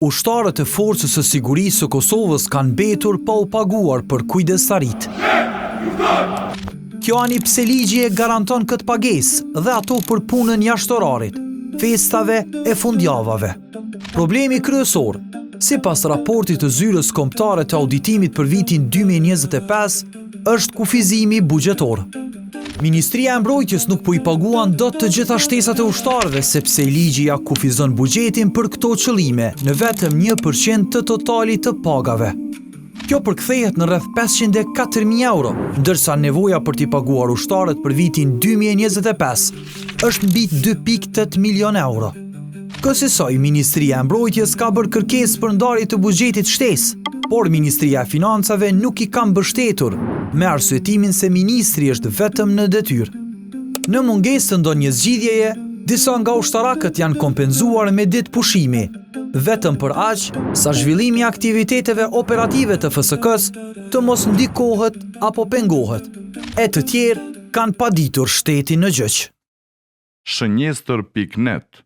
Ushtarët e Forcës së Sigurisë së Kosovës kanë mbetur pa u paguar për kujdestarit. Kjo ani pse ligji e garanton këtë pagesë dhe ato për punën jashtëorarit, festave e fundjavave. Problemi kryesor, sipas raportit të Zyrës Kombëtare të Auditimit për vitin 2025, është kufizimi buxhetor. Ministria e Mbrojtjes nuk po i paguan dot të gjitha shtesat e ushtarëve sepse ligji ja kufizon buxhetin për këto qëllime në vetëm 1% të totalit të pagave. Kjo përkthehet në rreth 504.000 euro, ndërsa nevoja për t'i paguar ushtarët për vitin 2025 është mbi 2.8 milion euro. Kësaj, Ministria e Mbrojtjes ka bërë kërkesë për ndarje të buxhetit shtesë, por Ministria e Financave nuk i ka mbështetur, me arsyetimin se ministri është vetëm në detyrë. Në mungesë të ndonjë zgjidhjeje, disa nga ushtarakët janë kompenzuar me ditë pushimi, vetëm për aq sa zhvillimi i aktiviteteve operative të FSK-s të mos ndikohet apo pengohet, e të tjerë kanë paditur shtetin në gjyq. Shënjestër.net